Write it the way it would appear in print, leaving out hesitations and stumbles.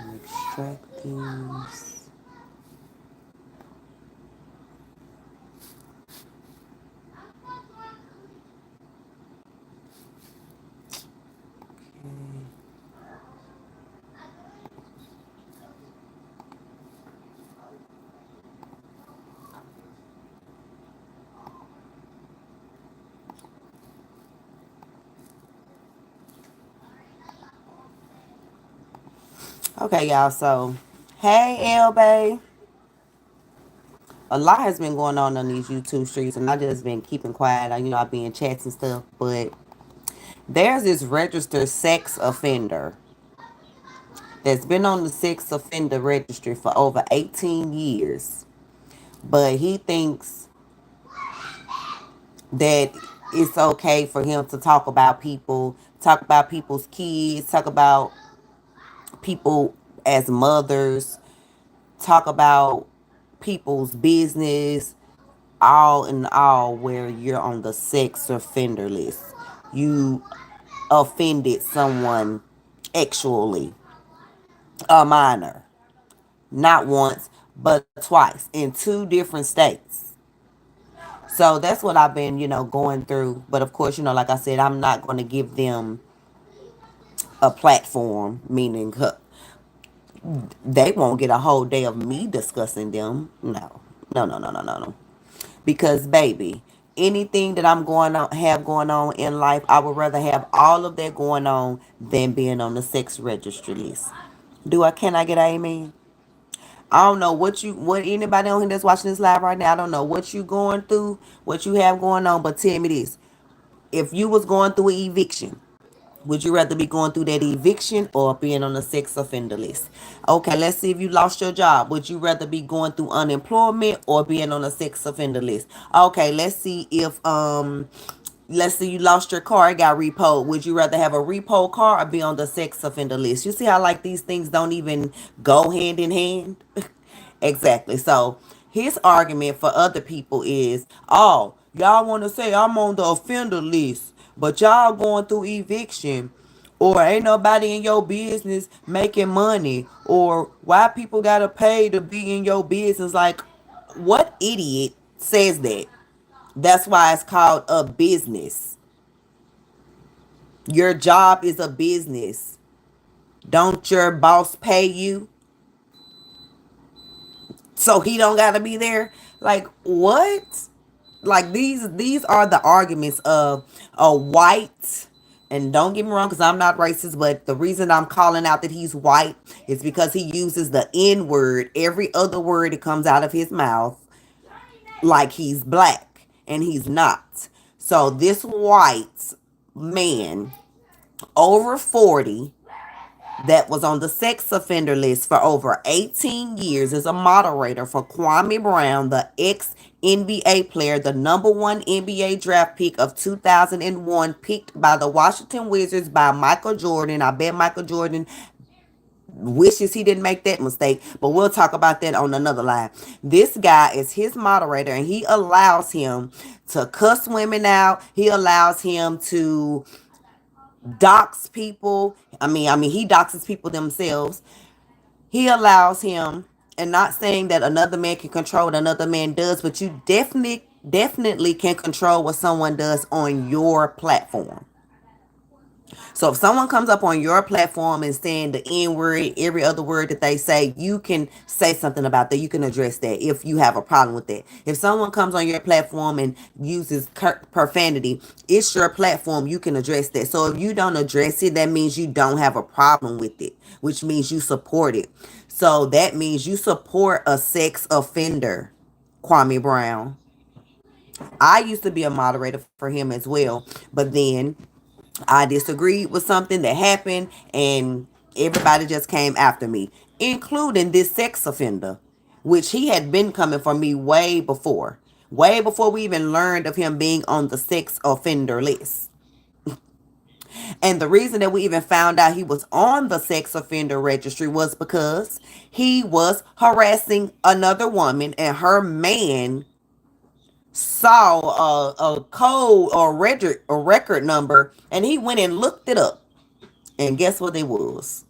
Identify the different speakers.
Speaker 1: Extract these. Okay, y'all. So, hey, L Bay. A lot has been going on these YouTube streets, and I just been keeping quiet. I be in chats and stuff, but there's this registered sex offender that's been on the sex offender registry for over 18 years. But he thinks that it's okay for him to talk about people, talk about people's kids, talk about people as mothers, talk about people's business, all in all, where you're on the sex offender list. You offended someone sexually, a minor, not once, but twice in two different states. So that's what I've been, going through. But of course, like I said, I'm not going to give them a platform, meaning they won't get a whole day of me discussing them. No, no, no, no, no, no, no. Because baby, anything that I'm going on in life, I would rather have all of that going on than being on the sex registry list. Can I get an amen? I don't know what anybody on here that's watching this live right now, I don't know what you going through, what you have going on, but tell me this. If you was going through an eviction, would you rather be going through that eviction or being on the sex offender list? Okay, let's see if you lost your job. Would you rather be going through unemployment or being on the sex offender list? Okay, let's say you lost your car, it got repoed. Would you rather have a repo car or be on the sex offender list? You see how like these things don't even go hand in hand? Exactly. So his argument for other people is, oh, y'all want to say I'm on the offender list, but y'all going through eviction, or ain't nobody in your business making money, or why people gotta pay to be in your business. Like, what idiot says that? That's why it's called a business. Your job is a business. Don't your boss pay you so he don't gotta be there? Like, what? Like, these are the arguments of a white, and don't get me wrong, because I'm not racist, but the reason I'm calling out that he's white is because he uses the N word every other word that comes out of his mouth, like he's black, and he's not. So this white man over 40 that was on the sex offender list for over 18 years is a moderator for Kwame Brown, the ex NBA player, the number one NBA draft pick of 2001, picked by the Washington Wizards by Michael Jordan. I bet Michael Jordan wishes he didn't make that mistake, but we'll talk about that on another line. This guy is his moderator, and he allows him to cuss women out. He allows him to dox people. He doxes people themselves. He allows him, and not saying that another man can control what another man does, but you definitely can control what someone does on your platform. So if someone comes up on your platform and saying the N word, every other word that they say, you can say something about that. You can address that if you have a problem with that. If someone comes on your platform and uses profanity, it's your platform. You can address that. So if you don't address it, that means you don't have a problem with it, which means you support it. So that means you support a sex offender, Kwame Brown. I used to be a moderator for him as well, but then I disagreed with something that happened, and everybody just came after me, including this sex offender, which he had been coming for me way before we even learned of him being on the sex offender list. And the reason that we even found out he was on the sex offender registry was because he was harassing another woman, and her man saw a code or a record number, and he went and looked it up. And guess what it was?